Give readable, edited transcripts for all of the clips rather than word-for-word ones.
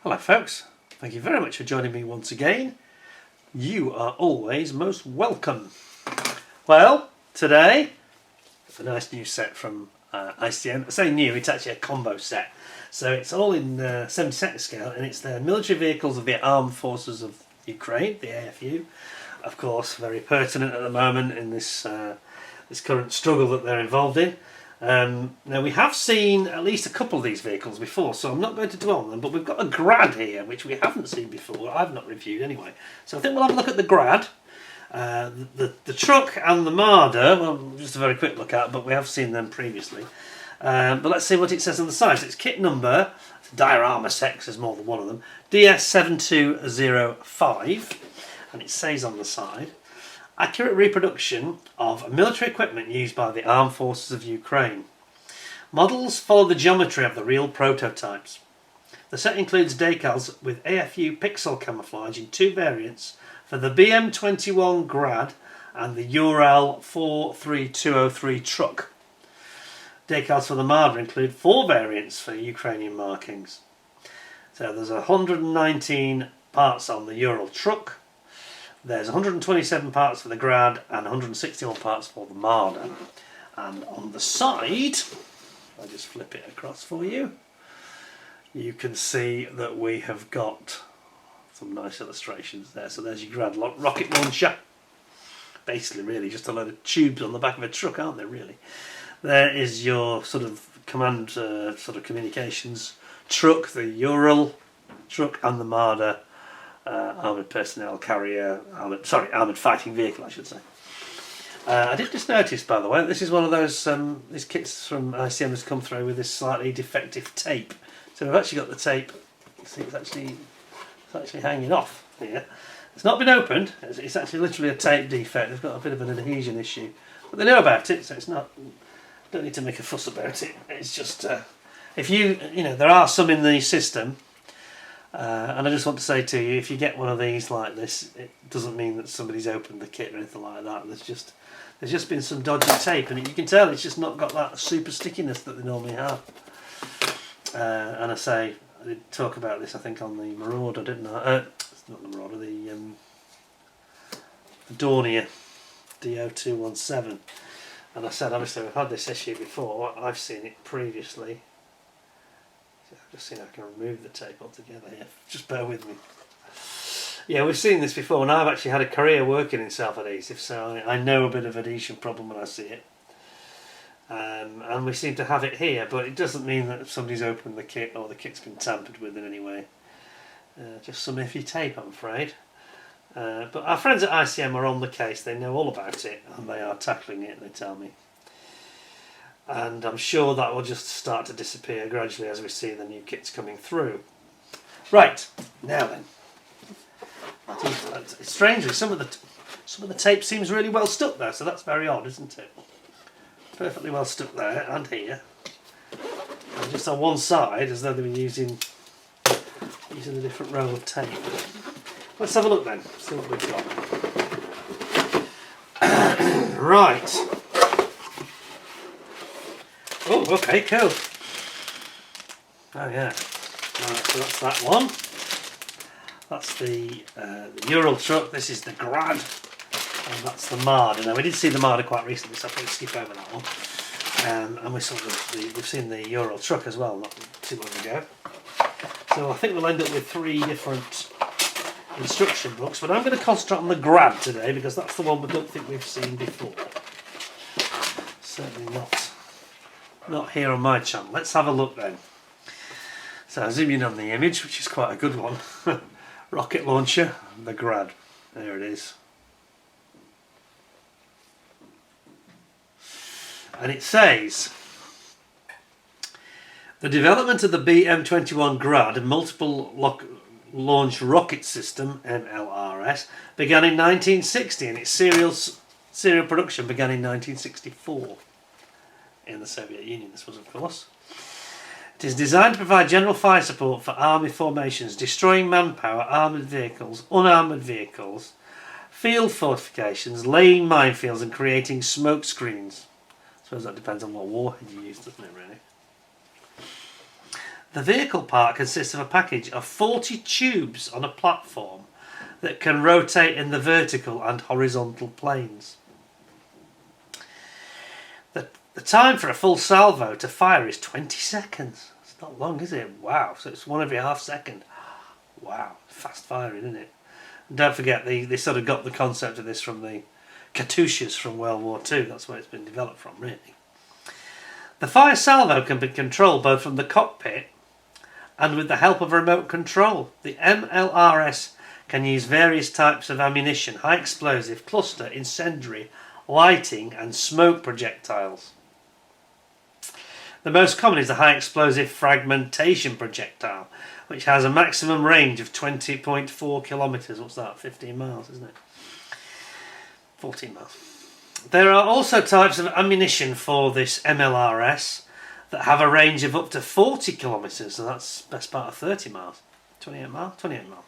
Hello folks, thank you very much for joining me once again. You are always most welcome. Well, today, a nice new set from ICM. I say new, it's actually a combo set. So it's all in 70cm scale, and it's the military vehicles of the Armed Forces of Ukraine, the AFU. Of course, very pertinent at the moment in this this current struggle that they're involved in. Now we have seen at least a couple of these vehicles before, so I'm not going to dwell on them, but we've got a Grad here which we haven't seen before. I've not reviewed anyway, so I think we'll have a look at the Grad, the truck and the Marder. Well, just a very quick look at, but we have seen them previously. But let's see what it says on the side. So it's kit number, diorama set, there's more than one of them, DS7205, and it says on the side, accurate reproduction of military equipment used by the Armed Forces of Ukraine. Models follow the geometry of the real prototypes. The set includes decals with AFU pixel camouflage in two variants for the BM21 Grad and the Ural 43203 truck. Decals for the Marder include four variants for Ukrainian markings. So there's 119 parts on the Ural truck. There's 127 parts for the Grad and 161 parts for the Marder. And on the side, I'll just flip it across for you, you can see that we have got some nice illustrations there. So there's your Grad rocket launcher. Basically really just a load of tubes on the back of a truck, aren't they really? There is your sort of command sort of communications truck, the Ural truck, and the Marder. Armoured personnel carrier, armoured fighting vehicle I should say. I did just notice, by the way, this is one of those, these kits from ICM has come through with this slightly defective tape. So we've actually got the tape, you see it's actually hanging off here. It's not been opened, it's actually literally a tape defect. They've got a bit of an adhesion issue. But they know about it, so it's not, don't need to make a fuss about it. It's just, if you know, there are some in the system. And I just want to say to you, if you get one of these like this, it doesn't mean that somebody's opened the kit or anything like that. There's just been some dodgy tape, and you can tell it's just not got that super stickiness that they normally have. And I did talk about this, I think, on the Marauder, didn't I? It's not the Marauder, the Dornier DS7205. And I said, obviously, we've had this issue before. I've seen it previously. I've just seen I can remove the tape altogether here. Just bear with me. Yeah, we've seen this before, and I've actually had a career working in self-adhesive, so I know a bit of adhesion problem when I see it. And we seem to have it here, but it doesn't mean that somebody's opened the kit or the kit's been tampered with in any way. Just some iffy tape, I'm afraid. But our friends at ICM are on the case. They know all about it, and they are tackling it, they tell me. And I'm sure that will just start to disappear gradually as we see the new kits coming through. Right, now then. Strangely, some of the tape seems really well stuck there, so that's very odd, isn't it? Perfectly well stuck there and here. And just on one side, as though they were using a different roll of tape. Let's have a look then, see what we've got. Right. Oh, okay, cool. Oh yeah. Right, so that's that one. That's the Ural truck. This is the Grad, and that's the Marder. Now we did see the Marder quite recently, so I'll probably skip over that one. And we saw we've seen the Ural truck as well, not too long ago. So I think we'll end up with three different instruction books, but I'm going to concentrate on the Grad today because that's the one we don't think we've seen before. Certainly not here on my channel. Let's have a look then. So I'll zoom in on the image, which is quite a good one. Rocket launcher, the Grad. There it is. And it says, the development of the BM21 Grad multiple launch rocket system, MLRS, began in 1960, and its serial production began in 1964. In the Soviet Union, this was, of course. It is designed to provide general fire support for army formations, destroying manpower, armoured vehicles, unarmoured vehicles, field fortifications, laying minefields and creating smoke screens. I suppose that depends on what warhead you use, doesn't it really? The vehicle part consists of a package of 40 tubes on a platform that can rotate in the vertical and horizontal planes. The time for a full salvo to fire is 20 seconds. It's not long, is it? Wow, so it's one every half second. Wow, fast firing, isn't it? And don't forget, they sort of got the concept of this from the Katyushas from World War II. That's where it's been developed from, really. The fire salvo can be controlled both from the cockpit and with the help of a remote control. The MLRS can use various types of ammunition, high explosive, cluster, incendiary, lighting and smoke projectiles. The most common is the high explosive fragmentation projectile, which has a maximum range of 20.4 kilometres. What's that? 15 miles, isn't it? 14 miles. There are also types of ammunition for this MLRS that have a range of up to 40 kilometres, so that's best part of 30 miles. 28 miles? 28 miles.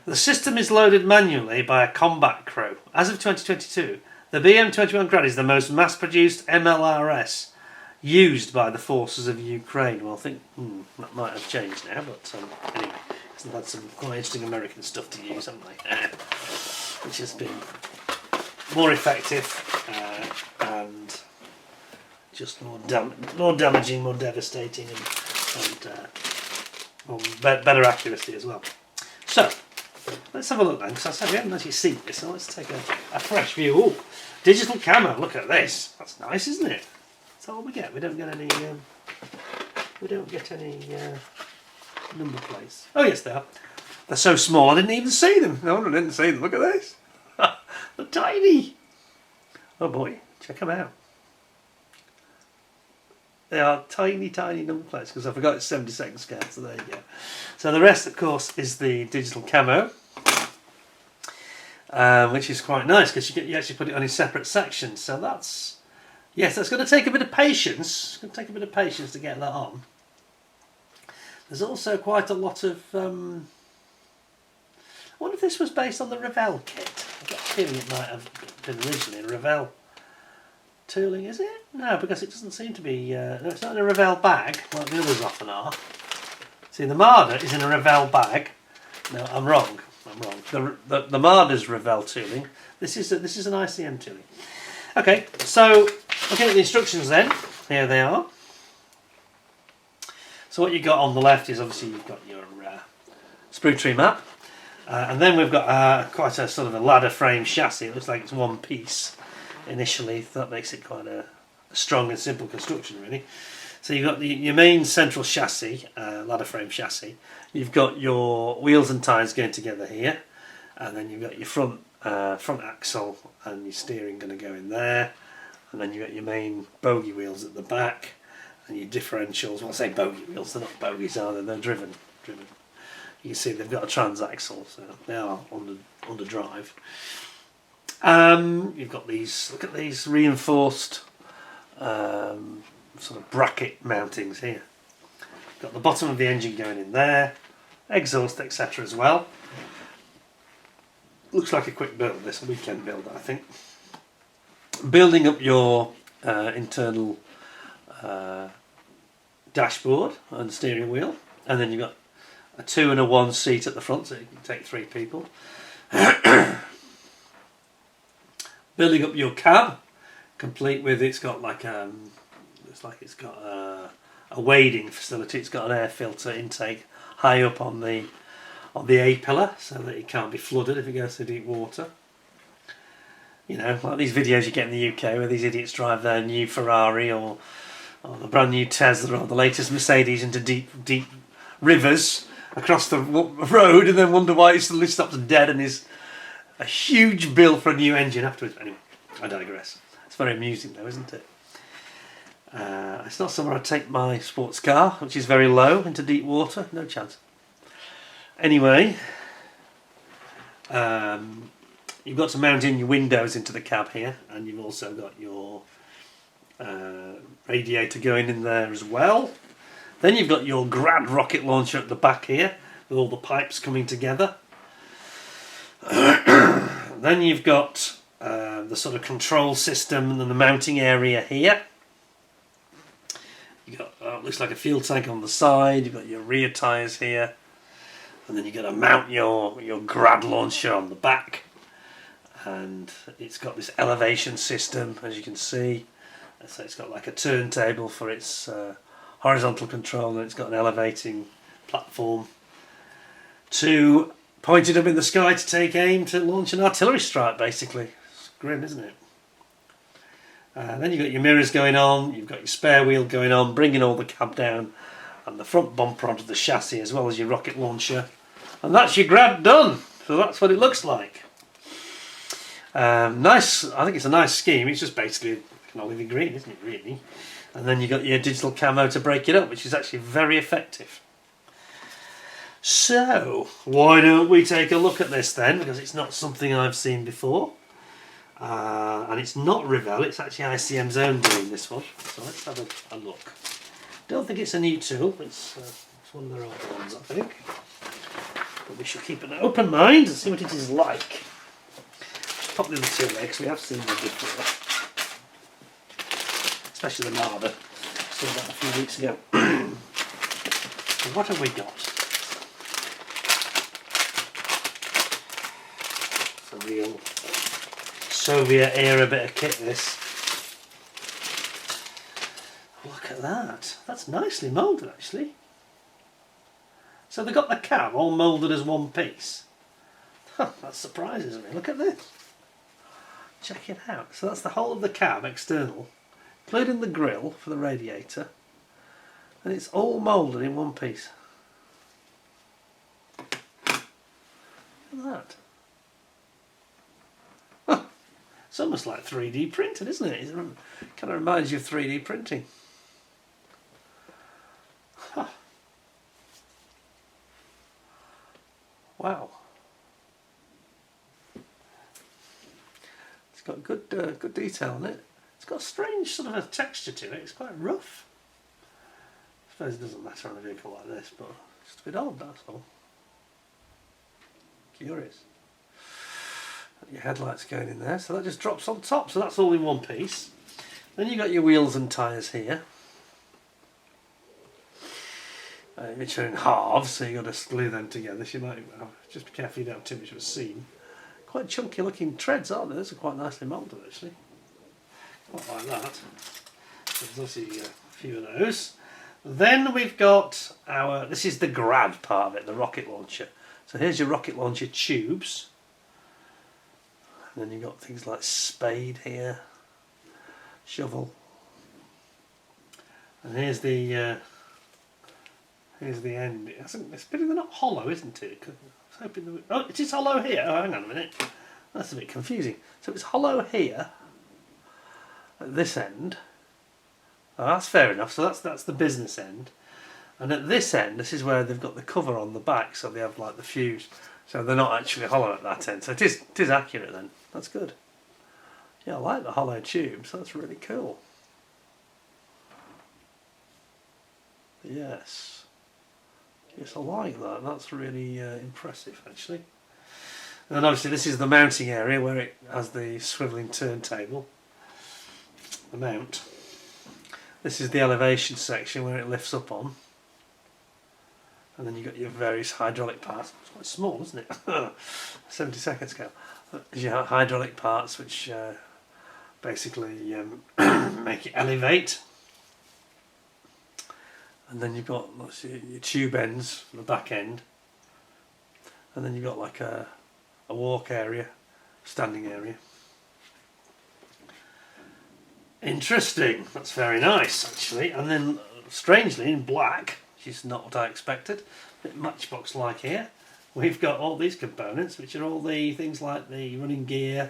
The system is loaded manually by a combat crew. As of 2022, the BM-21 Grad is the most mass-produced MLRS used by the forces of Ukraine. Well, I think that might have changed now, but anyway, they've had some quite interesting American stuff to use, haven't they? Which has been more effective and just more damaging, more devastating, and better accuracy as well. So, let's have a look then, because I said we haven't actually seen this, so let's take a fresh view. Ooh, digital camo, look at this. That's nice, isn't it? That's all we get. We don't get any. Number plates. Oh yes, they are. They're so small. I didn't even see them. No, I didn't see them. Look at this. They're tiny. Oh boy, check them out. They are tiny, tiny number plates because I forgot it's 72nd scale. So there you go. So the rest, of course, is the digital camo, which is quite nice because you actually put it on in separate sections. So that's. Yes, that's going to take a bit of patience. It's going to take a bit of patience to get that on. There's also quite a lot of... I wonder if this was based on the Revell kit. I've got a feeling it might have been originally a Revell tooling, is it? No, because it doesn't seem to be... no, it's not in a Revell bag, like the others often are. See, the Marder is in a Revell bag. No, I'm wrong. The Marder's Revell tooling. This is an ICM tooling. Okay, so looking at the instructions then, here they are. So what you've got on the left is obviously you've got your sprue tree map, and then we've got quite a sort of a ladder frame chassis. It looks like it's one piece initially, so that makes it quite a strong and simple construction really. So you've got your main central chassis, ladder frame chassis. You've got your wheels and tyres going together here, and then you've got your front axle and your steering going to go in there, and then you've got your main bogie wheels at the back and your differentials. Well, I say bogie wheels, they're not bogies, are they? They're driven. You can see they've got a transaxle, so they are under drive. You've got these, look at these reinforced sort of bracket mountings here. Got the bottom of the engine going in there, exhaust, etc. as well. Looks like a quick build, this weekend build, I think. Building up your internal dashboard and steering wheel, and then you've got a 2 and a 1 seat at the front, so you can take 3 people. Building up your cab, complete with it's got like looks like it's got a wading facility. It's got an air filter intake high up on the A pillar, so that it can't be flooded if it goes to deep water. You know, like these videos you get in the UK where these idiots drive their new Ferrari or the brand new Tesla or the latest Mercedes into deep rivers across the road, and then wonder why it suddenly stops dead and is a huge bill for a new engine afterwards. Anyway, I digress. It's very amusing though, isn't it? It's not somewhere I'd take my sports car, which is very low, into deep water. No chance. Anyway, you've got to mount in your windows into the cab here, and you've also got your radiator going in there as well. Then you've got your Grad rocket launcher at the back here, with all the pipes coming together. Then you've got the sort of control system and the mounting area here. You've got got, looks like a fuel tank on the side. You've got your rear tyres here. And then you've got to mount your Grad launcher on the back. And it's got this elevation system, as you can see. So it's got like a turntable for its horizontal control, and it's got an elevating platform to point it up in the sky to take aim to launch an artillery strike, basically. It's grim, isn't it? Then you've got your mirrors going on, you've got your spare wheel going on, bringing all the cab down, and the front bumper onto the chassis, as well as your rocket launcher. And that's your Grad done! So that's what it looks like. Nice, I think it's a nice scheme. It's just basically an olivey green, isn't it, really? And then you've got your digital camo to break it up, which is actually very effective. So, why don't we take a look at this then, because it's not something I've seen before. And it's not Revell, it's actually ICM's own doing this one. So let's have a look. Don't think it's a new tool, it's one of their old ones, I think. But we should keep an open mind and see what it is like. Pop the other two there, because we have seen them before. Especially the Marder. Saw that a few weeks ago. So what have we got? It's a real Soviet era bit of kit, this. Look at that. That's nicely moulded, actually. So they've got the cab all moulded as one piece. That surprises me. Look at this. Check it out. So that's the whole of the cab, external, including the grille for the radiator, and it's all moulded in one piece. Look at that. Huh. It's almost like 3D printed, isn't it? It kind of reminds you of 3D printing. Huh. Wow. It's got good detail on it. It's got a strange sort of a texture to it. It's quite rough. I suppose it doesn't matter on a vehicle like this, but it's just a bit odd, that's all. Curious. Your headlights going in there, so that just drops on top, so that's all in one piece. Then you've got your wheels and tyres here, which are in halves, so you've got to glue them together. So you might just be careful you don't have too much of a seam. Quite chunky looking treads, aren't they? Those are quite nicely moulded, actually. Quite like that. So there's obviously a few of those. Then we've got this is the Grad part of it, the rocket launcher. So here's your rocket launcher tubes. And then you've got things like spade here, shovel. And here's the end. It's pretty not hollow, isn't it? I was hoping oh, it is hollow here. Oh, hang on a minute. That's a bit confusing. So it's hollow here at this end. Oh, that's fair enough. So that's the business end. And at this end, this is where they've got the cover on the back, so they have like the fuse. So they're not actually hollow at that end. So it is accurate then. That's good. Yeah, I like the hollow tubes. That's really cool. Yes. Yes, I like that. That's really impressive, actually. And then obviously this is the mounting area where it has the swivelling turntable. The mount. This is the elevation section where it lifts up on. And then you've got your various hydraulic parts. It's quite small, isn't it? 70-second scale. There's your hydraulic parts which basically make it elevate. And then you've got your tube ends for the back end. And then you've got like a walk area, standing area. Interesting. That's very nice, actually. And then, strangely, in black, which is not what I expected, a bit matchbox-like here, we've got all these components, which are all the things like the running gear,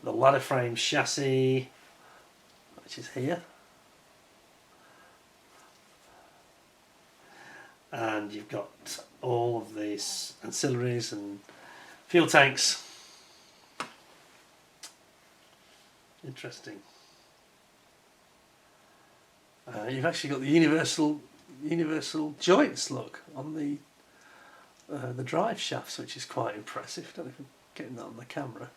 the ladder frame chassis, which is here. And you've got all of these ancillaries and fuel tanks. Interesting. You've actually got the universal joints, look, on the drive shafts, which is quite impressive. I don't know if I'm getting that on the camera.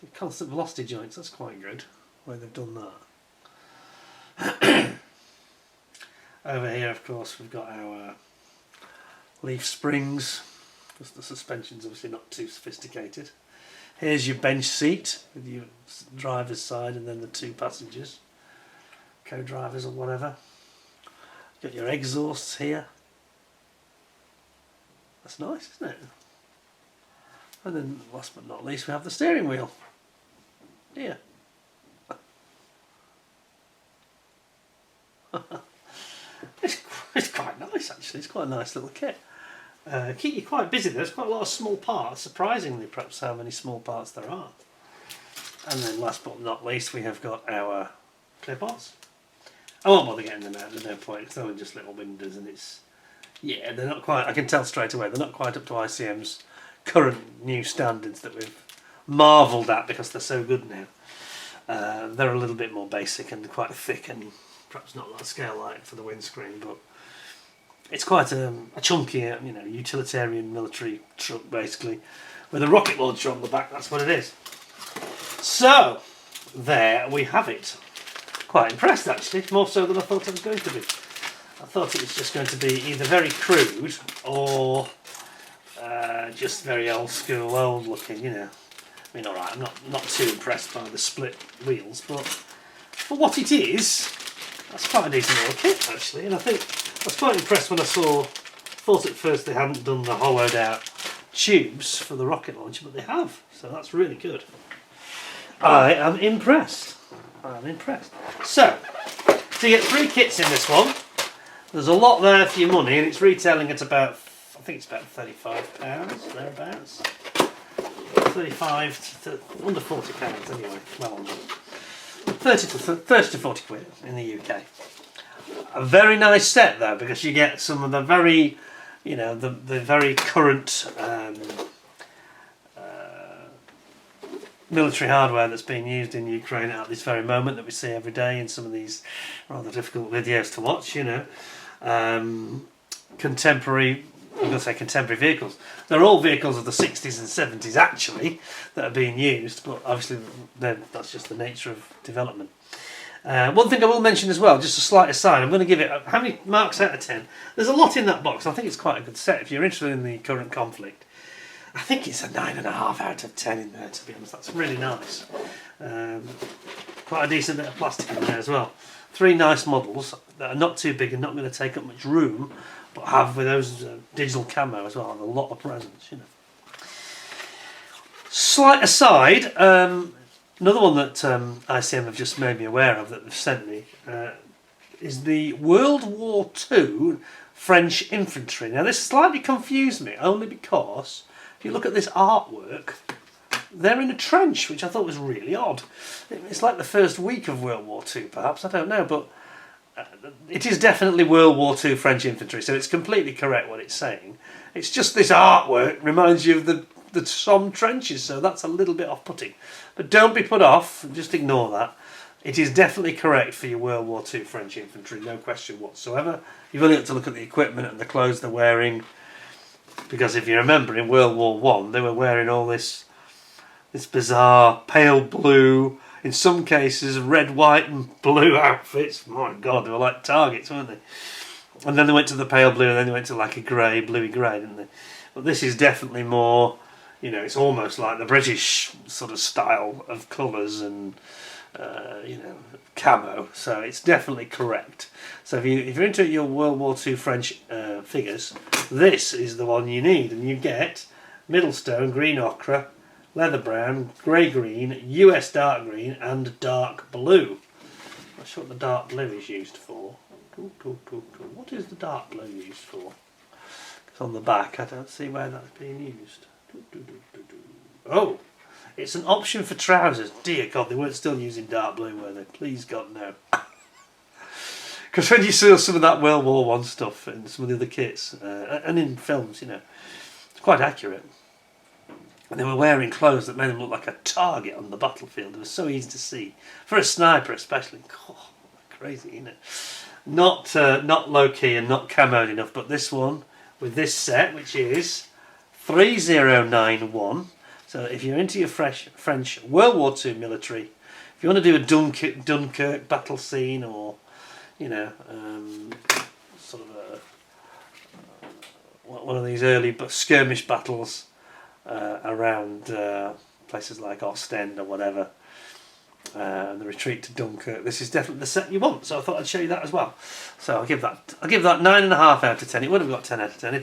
So constant velocity joints, that's quite good, where they've done that. Over here, of course, we've got our leaf springs, because the suspension's obviously not too sophisticated. Here's your bench seat with your driver's side and then the two passengers, co-drivers or whatever. Got your exhausts here. That's nice, isn't it? And then, last but not least, we have the steering wheel. Here. It's quite nice, actually. It's quite a nice little kit. Keep you quite busy. There's quite a lot of small parts. Surprisingly, perhaps, how many small parts there are. And then, last but not least, we have got our clip-ons. I won't bother getting them out. There's no point. It's only just little windows, and it's they're not quite. I can tell straight away they're not quite up to ICM's current new standards that we've marvelled at because they're so good now. They're a little bit more basic and quite thick, and perhaps not a lot of scale light for the windscreen, but it's quite a chunky, utilitarian military truck basically, with a rocket launcher on the back. That's what it is. So there we have it. Quite impressed, actually, more so than I thought it was going to be. I thought it was just going to be either very crude or just very old school, old looking, I mean, alright, I'm not too impressed by the split wheels, but for what it is, that's quite a decent little kit, actually. And I think I was quite impressed when I thought at first they hadn't done the hollowed out tubes for the rocket launcher, but they have, so that's really good. I am impressed. So, to get 3 kits in this one, there's a lot there for your money, and it's retailing at about, I think it's about £35, thereabouts. 35 to under £40 anyway, well under. 30 to 40 quid in the UK. A very nice set though, because you get some of the very, the very current military hardware that's being used in Ukraine at this very moment, that we see every day in some of these rather difficult videos to watch, contemporary, I'm going to say contemporary vehicles. They're all vehicles of the 60s and 70s actually that are being used, but obviously that's just the nature of development. One thing I will mention as well, just a slight aside, I'm going to give it, how many marks out of 10? There's a lot in that box. I think it's quite a good set if you're interested in the current conflict. I think it's a 9.5 out of 10 in there, to be honest. That's really nice. Quite a decent bit of plastic in there as well. 3 nice models that are not too big and not going to take up much room, but have with those digital camo as well, and a lot of presents, Slight aside, another one that ICM have just made me aware of that they've sent me is the World War II French infantry. Now this slightly confused me, only because if you look at this artwork, they're in a trench, which I thought was really odd. It's like the first week of World War II, perhaps, I don't know, but it is definitely World War II French infantry, so it's completely correct what it's saying. It's just this artwork reminds you of the Somme trenches, so that's a little bit off-putting. But don't be put off, just ignore that. It is definitely correct for your World War II French infantry, no question whatsoever. You've only got to look at the equipment and the clothes they're wearing, because if you remember in World War I, they were wearing all this bizarre pale blue, in some cases red, white and blue outfits. My God, they were like targets, weren't they? And then they went to the pale blue, and then they went to like a grey, bluey grey, didn't they? But this is definitely more, it's almost like the British sort of style of colours and, camo. So it's definitely correct. So if you're into your World War II French figures, this is the one you need, and you get Middlestone, green ochre, leather brown, grey green, US dark green and dark blue. I'm not sure what the dark blue is used for. What is the dark blue used for? Because on the back I don't see where that's being used. Oh, it's an option for trousers. Dear God, they weren't still using dark blue, were they? Please God, no. Because when you see some of that World War I stuff in some of the other kits, and in films, it's quite accurate. And they were wearing clothes that made them look like a target on the battlefield. It was so easy to see. For a sniper especially. Oh, crazy, isn't it? Not low-key and not camoed enough, but this one, with this set, which is 3091. So if you're into your French World War II military, if you want to do a Dunkirk battle scene, or, sort of one of these early skirmish battles around places like Ostend or whatever, and the retreat to Dunkirk. This is definitely the set you want, so I thought I'd show you that as well. So I'll give that 9.5 out of 10. It would have got 10 out of 10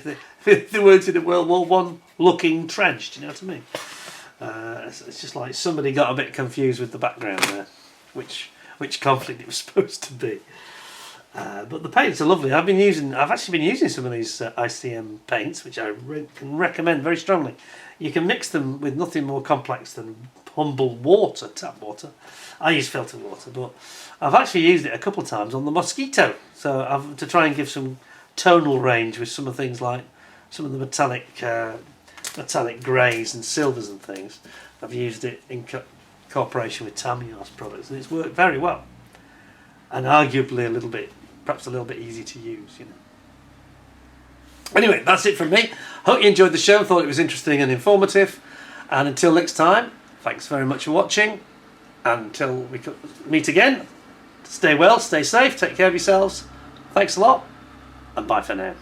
if they weren't in a World War One looking trench. Do you know what I mean? It's just like somebody got a bit confused with the background there, which conflict it was supposed to be. But the paints are lovely. I've actually been using some of these ICM paints, which I can recommend very strongly. You can mix them with nothing more complex than humble water, tap water. I use filtered water, but I've actually used it a couple of times on the Mosquito. So to try and give some tonal range with some of things like some of the metallic greys and silvers and things. I've used it in cooperation with Tamiya's products, and it's worked very well. And arguably perhaps a little bit easy to use, you know. Anyway, that's it from me. Hope you enjoyed the show, thought it was interesting and informative. And until next time, thanks very much for watching. And until we meet again, stay well, stay safe, take care of yourselves. Thanks a lot, and bye for now.